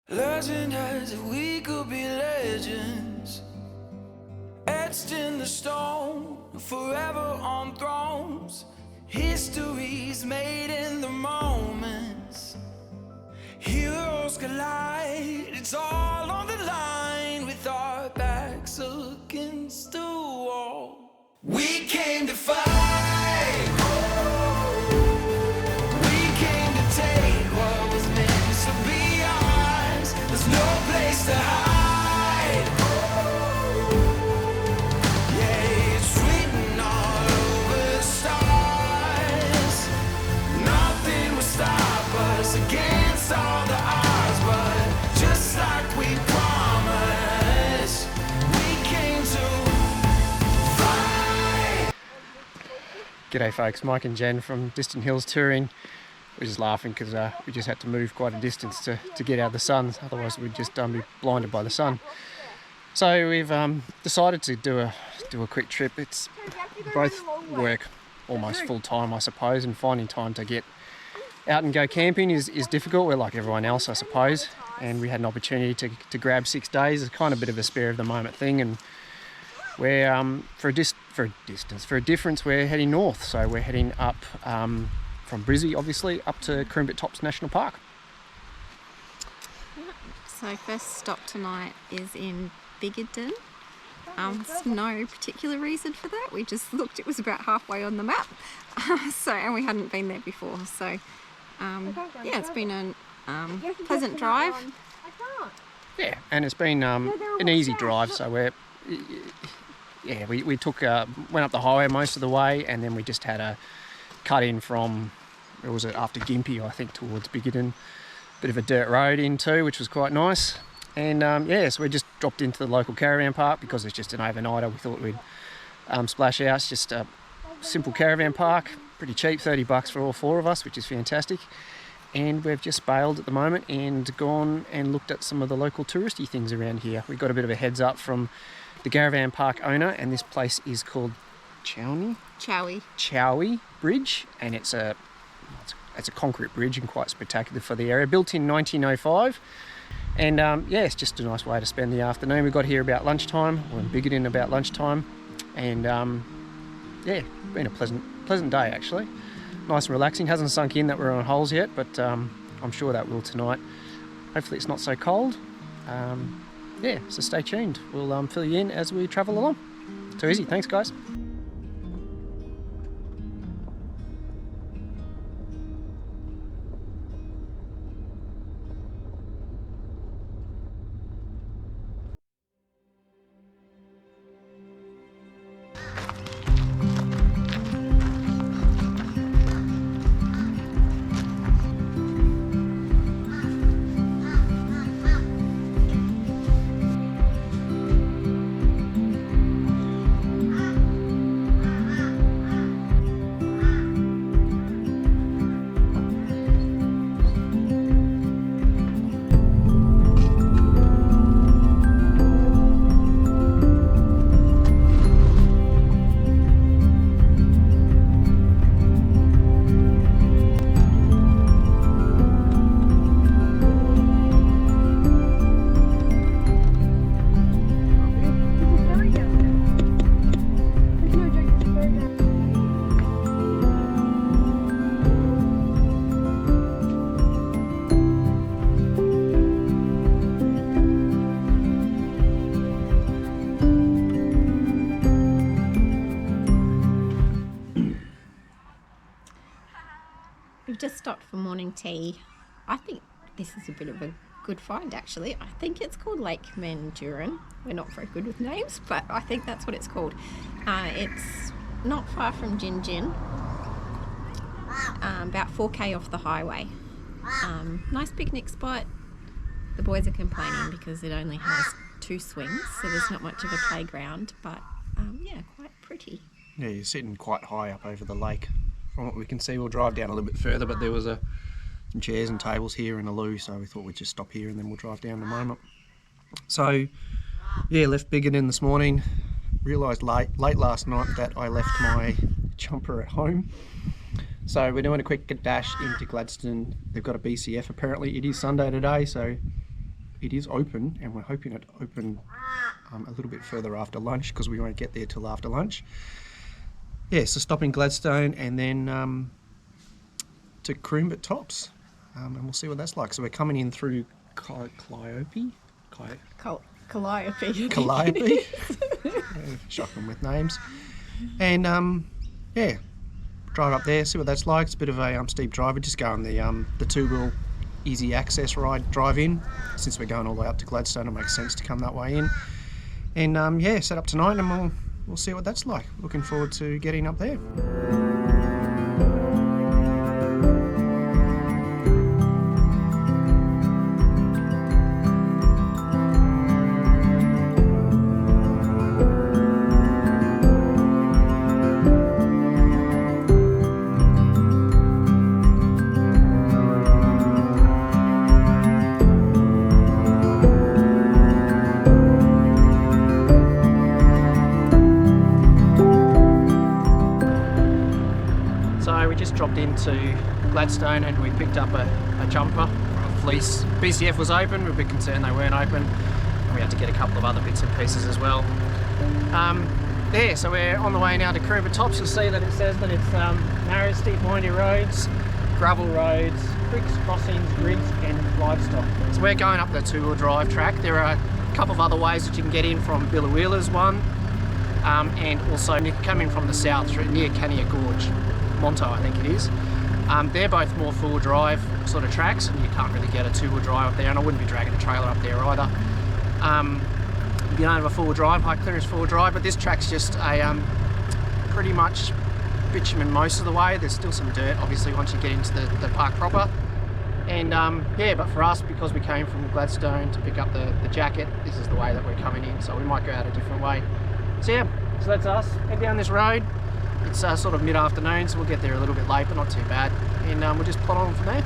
Legend has it we could be legends, etched in the stone, forever on thrones. Histories made in the moments. Heroes collide, it's all on the line with our backs against the wall. We came to fight. We came to take what was meant to be ours. There's no place to hide. Yeah, it's written all over the stars. Nothing will stop us against all the odds, but just like we promised, we came to fight. G'day folks, Mike and Jen from Distant Hills Touring. We're just laughing because we just had to move quite a distance to get out of the sun, otherwise we'd just be blinded by the sun. So we've decided to do a quick trip. It's both work almost full time, I suppose, and finding time to get out and go camping is difficult. We're like everyone else, I suppose, and we had an opportunity to grab 6 days. It's kind of a bit of a spare of the moment thing, and we're for a difference, we're heading north. So we're heading up from Brizzy, obviously, up to Kroombit Tops National Park. So first stop tonight is in Biggedon. There's no particular reason for that. We just looked, it was about halfway on the map. And we hadn't been there before. So yeah, it's been a pleasant drive. Yeah, and it's been an easy drive. So we took went up the highway most of the way, and then we just had a cut in from, where was it, after Gympie, I think, towards Biggedon. Bit of a dirt road in too, which was quite nice. And so we just dropped into the local caravan park because it's just an overnighter. We thought we'd splash out. It's just a simple caravan park, pretty cheap, $30 for all 4 of us, which is fantastic. And we've just bailed at the moment and gone and looked at some of the local touristy things around here. We got a bit of a heads up from the caravan park owner, and this place is called Chowie Bridge, and it's a concrete bridge and quite spectacular for the area. Built in 1905, and it's just a nice way to spend the afternoon. We got here about lunchtime, or in Biggedon about lunchtime, and been a pleasant day actually. Nice and relaxing. Hasn't sunk in that we're on holes yet, but I'm sure that will tonight. Hopefully it's not so cold. So stay tuned. We'll fill you in as we travel along. Too easy. Thanks, guys. We've just stopped for morning tea. I think this is a bit of a good find actually. I think it's called Lake Mandurin. We're not very good with names, but I think that's what it's called. It's not far from Gin Gin, about 4k off the highway. Nice picnic spot. The boys are complaining because it only has 2 swings, so there's not much of a playground, but quite pretty. Yeah, you're sitting quite high up over the lake. From what we can see, we'll drive down a little bit further, but there was some chairs and tables here and a loo, so we thought we'd just stop here and then we'll drive down in a moment. So, left Biggedon this morning. Realised late last night that I left my jumper at home. So we're doing a quick dash into Gladstone. They've got a BCF apparently. It is Sunday today, so it is open, and we're hoping it open a little bit further after lunch because we won't get there till after lunch. Yeah, so stop in Gladstone and then to Kroombit Tops, and we'll see what that's like. So we're coming in through Calliope. Calliope. Shocking with names. And yeah, drive up there, see what that's like. It's a bit of a steep drive. We just go on the two-wheel easy access ride drive in. Since we're going all the way up to Gladstone, it makes sense to come that way in. And yeah, set up tonight and we'll see what that's like. Looking forward to getting up there. So we just dropped into Gladstone and we picked up a jumper, a fleece. BCF was open, we were a bit concerned they weren't open. And we had to get a couple of other bits and pieces as well. There, so we're on the way now to Kroombit Tops. You'll see that it says that it's narrow, steep, windy roads, gravel roads, creeks, crossings, grids and livestock. So we're going up the two-wheel drive track. There are a couple of other ways that you can get in from Billawheeler's one, and also you can come in from the south through near Cania Gorge. Monto, I think it is. They're both more full drive sort of tracks, and you can't really get a two-wheel drive up there, and I wouldn't be dragging a trailer up there either. You don't have a full drive, high clearance full drive, but this track's just a pretty much bitumen most of the way. There's still some dirt, obviously, once you get into the park proper. And yeah, but for us, because we came from Gladstone to pick up the jacket, this is the way that we're coming in, so we might go out a different way. So yeah, so that's us. Head down this road. It's sort of mid-afternoon, so we'll get there a little bit late, but not too bad. And we'll just plod on from there.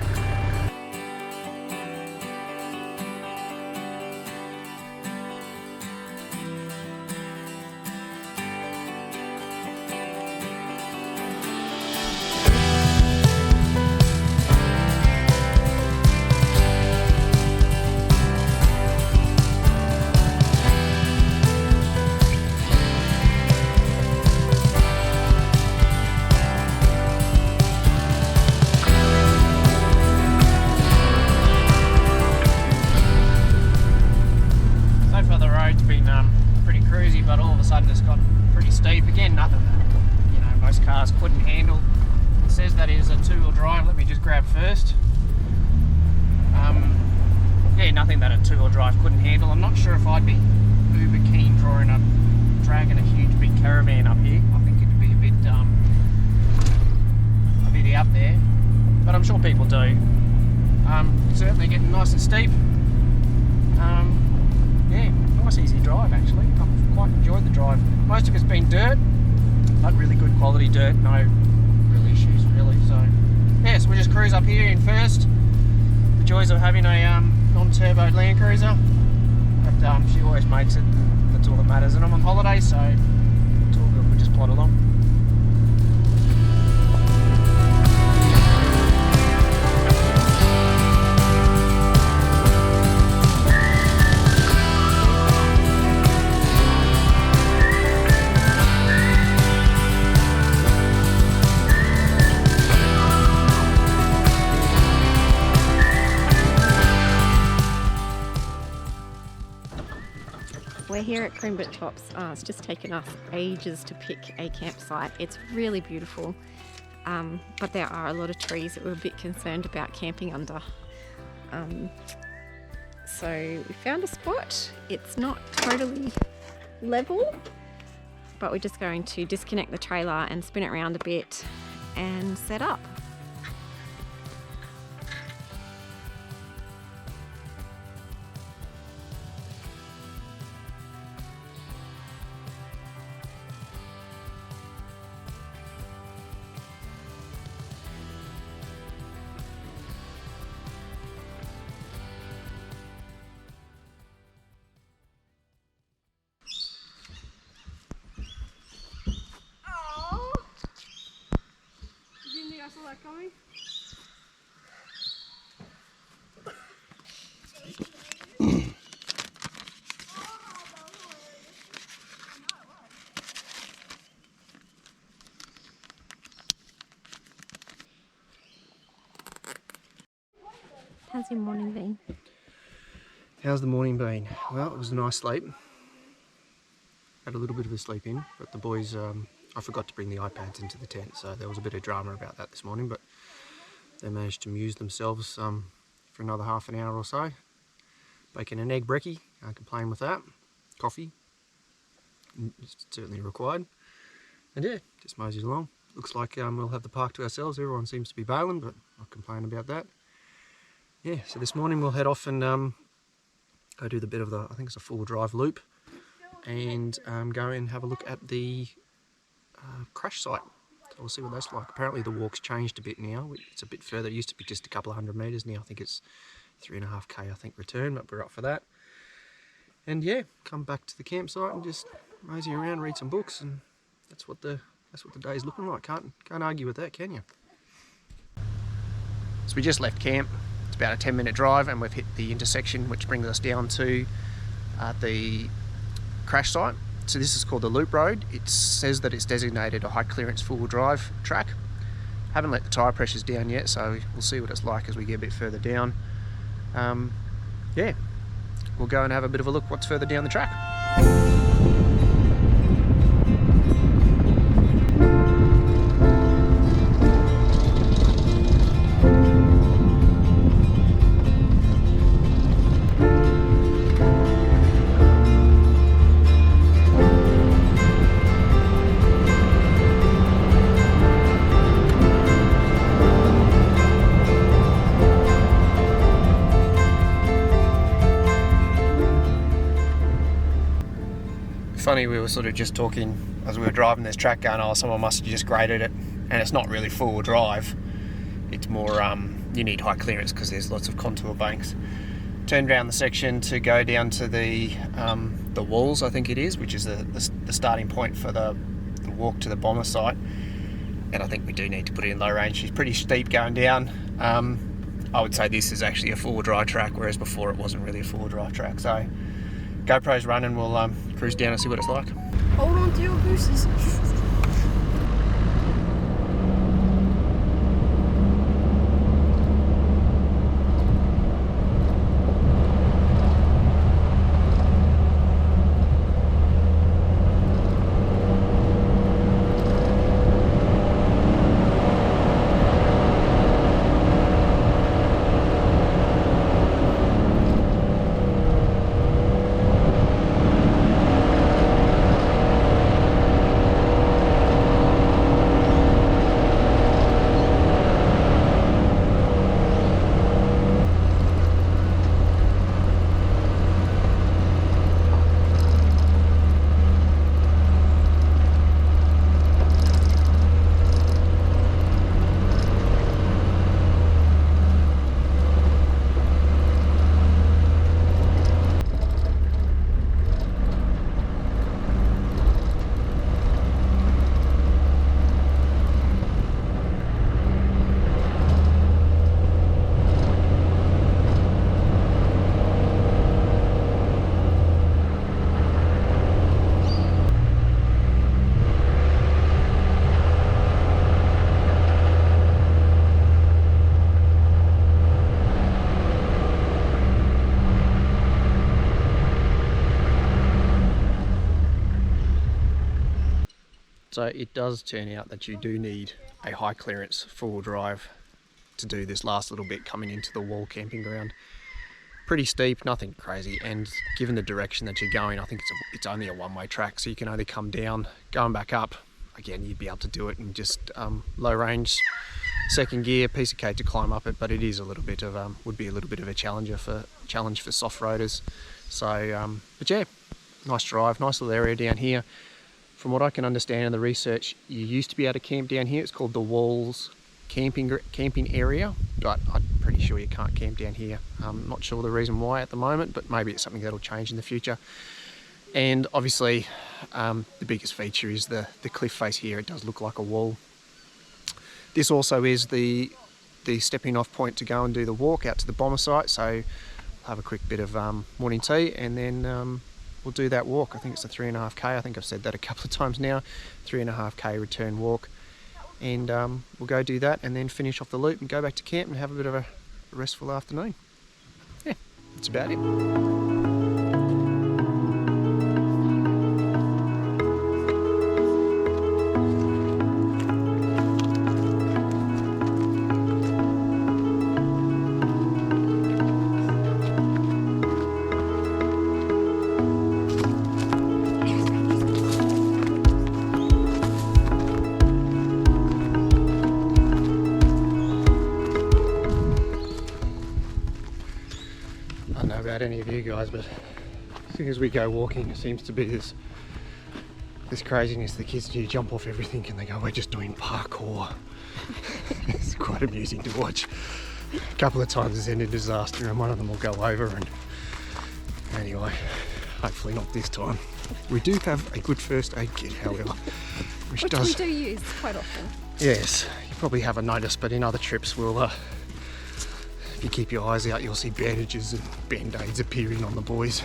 Pretty cruisy, but all of a sudden it's got pretty steep again. Nothing that most cars couldn't handle. It says that it is a two-wheel drive. Let me just grab first. Yeah, nothing that a two-wheel drive couldn't handle. I'm not sure if I'd be uber keen dragging a huge big caravan up here. I think it'd be a bit out there, but I'm sure people do. Certainly getting nice and steep. Yeah, nice easy drive actually. I've quite enjoyed the drive. Most of it's been dirt, but really good quality dirt, no real issues really. So yeah, so we just cruise up here in first. The joys of having a non-turbo Land Cruiser, but she always makes it, and that's all that matters. And I'm on holiday, so it's all good. We just plod along. We're here at Kroombit Tops. It's just taken us ages to pick a campsite. It's really beautiful, but there are a lot of trees that we're a bit concerned about camping under. So we found a spot. It's not totally level, but we're just going to disconnect the trailer and spin it around a bit and set up. I saw that coming. How's the morning been? Well, it was a nice sleep. Had a little bit of a sleep in, but the boys, I forgot to bring the iPads into the tent, so there was a bit of drama about that this morning, but they managed to amuse themselves for another half an hour or so. Bacon and egg brekkie, can't complain with that. Coffee, it's certainly required. And yeah, just moseyed along. Looks like we'll have the park to ourselves. Everyone seems to be bailing, but not complain about that. Yeah, so this morning we'll head off and go do the bit of the, I think it's a 4-drive loop, and go and have a look at the crash site. So we'll see what that's like. Apparently the walk's changed a bit now. It's a bit further. It used to be just a couple of 100 metres. Now I think it's 3.5k, I think, return, but we're up for that. And yeah, come back to the campsite and just mosey around, read some books, and that's what the day's looking like. Can't argue with that, can you? So we just left camp. It's about a 10-minute drive, and we've hit the intersection, which brings us down to the crash site. So this is called the Loop Road. It says that it's designated a high clearance 4-wheel drive track. Haven't let the tyre pressures down yet, so we'll see what it's like as we get a bit further down. Yeah, we'll go and have a bit of a look what's further down the track. Funny, we were sort of just talking as we were driving this track going, oh, someone must have just graded it, and it's not really 4-wheel drive. It's more, you need high clearance because there's lots of contour banks. Turned around the section to go down to the walls, I think it is, which is the starting point for the walk to the bomber site. And I think we do need to put it in low range. It's pretty steep going down. I would say this is actually a 4-wheel drive track, whereas before it wasn't really a 4-wheel drive track. So GoPro's running, we'll cruise down and see what it's like. Hold on to your gooses. So it does turn out that you do need a high clearance 4-wheel drive to do this last little bit coming into the wall camping ground. Pretty steep, nothing crazy, and given the direction that you're going, I think it's only a one-way track, so you can only come down. Going back up, again, you'd be able to do it in just low range, second gear, piece of cake to climb up it, but it is a little bit of would be a little bit of a challenge for soft roaders. So, but yeah, nice drive, nice little area down here. From what I can understand in the research, you used to be able to camp down here. It's called the Walls camping area, but I'm pretty sure you can't camp down here. I'm not sure the reason why at the moment, but maybe it's something that'll change in the future. And obviously, the biggest feature is the cliff face here. It does look like a wall. This also is the stepping off point to go and do the walk out to the bomber site. So I'll have a quick bit of morning tea, and then we'll do that walk. I think it's a 3.5k. I think I've said that a couple of times now. 3.5k return walk, and we'll go do that and then finish off the loop and go back to camp and have a bit of a restful afternoon. Yeah. that's about it. I don't know about any of you guys, but as soon as we go walking, it seems to be this craziness. The kids do jump off everything and they go, we're just doing parkour. It's quite amusing to watch. A couple of times it's ended in disaster and one of them will go over, and anyway, hopefully not this time. We do have a good first aid kit, however, which we does... do use quite often. Yes, you probably haven't noticed, but in other trips we'll, if you keep your eyes out, you'll see bandages and band-aids appearing on the boys.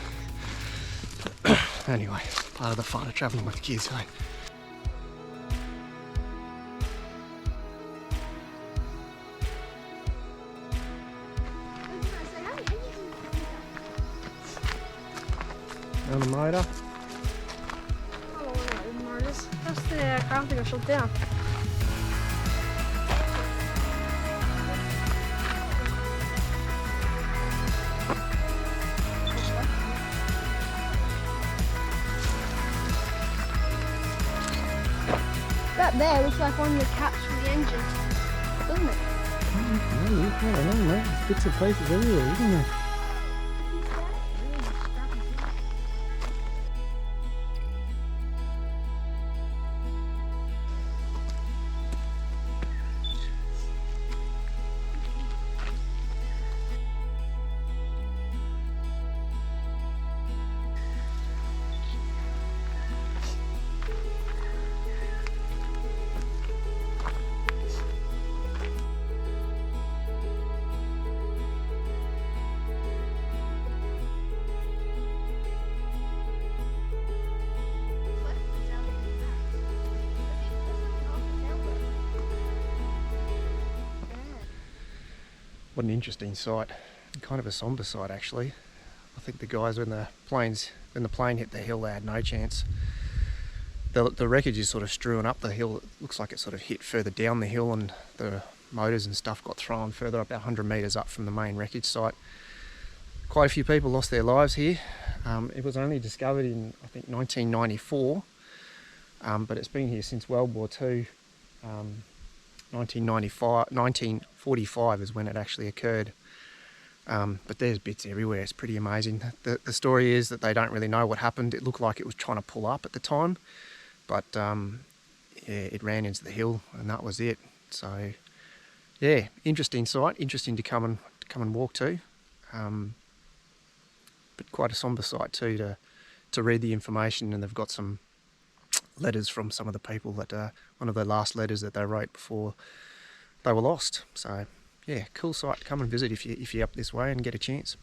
Anyway, part of the fun of travelling with kids, eh? On the motor. Oh, motors. That's the aircraft that got shut down. That there looks like one of the caps from the engine, doesn't it? I don't know, mate. There's bits and pieces everywhere, isn't there? What an interesting sight, and kind of a sombre sight actually. I think the guys, when the plane hit the hill, they had no chance. The wreckage is sort of strewn up the hill. It looks like it sort of hit further down the hill, and the motors and stuff got thrown further up, about 100 metres up from the main wreckage site. Quite a few people lost their lives here. It was only discovered in, I think, 1994, but it's been here since World War II. 1945 is when it actually occurred. But there's bits everywhere. It's pretty amazing. The story is that they don't really know what happened. It looked like it was trying to pull up at the time, but yeah, it ran into the hill and that was it. So yeah, interesting sight, interesting to come and walk to, but quite a sombre sight too to read the information. And they've got some letters from some of the people that one of the last letters that they wrote before they were lost. So yeah, cool sight. Come and visit if you're up this way and get a chance.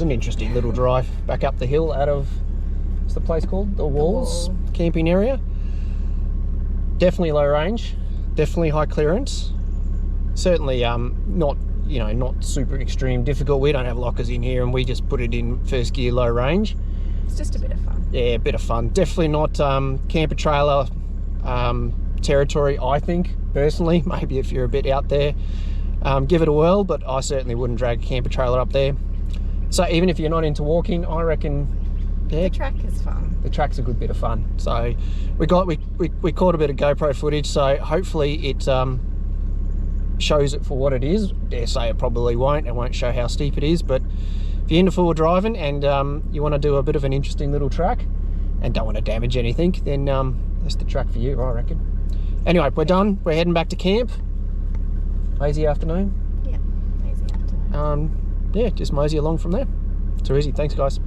an interesting little drive back up the hill out of, what's the place called? The Walls camping area. Definitely low range, definitely high clearance. Certainly not, you know, not super extreme difficult. We don't have lockers in here and we just put it in first gear low range. It's just a bit of fun. Yeah, a bit of fun. Definitely not camper trailer territory, I think, personally. Maybe if you're a bit out there, give it a whirl, but I certainly wouldn't drag a camper trailer up there. So even if you're not into walking, I reckon, yeah, The track is fun. the track's a good bit of fun. So we caught a bit of GoPro footage, so hopefully it shows it for what it is. Dare say it probably won't. It won't show how steep it is, but if you're into four-wheel driving and you want to do a bit of an interesting little track and don't want to damage anything, then that's the track for you, I reckon. Anyway, we're done. We're heading back to camp. Lazy afternoon. Yeah, lazy afternoon. Yeah, just mosey along from there. Too easy. Thanks, guys.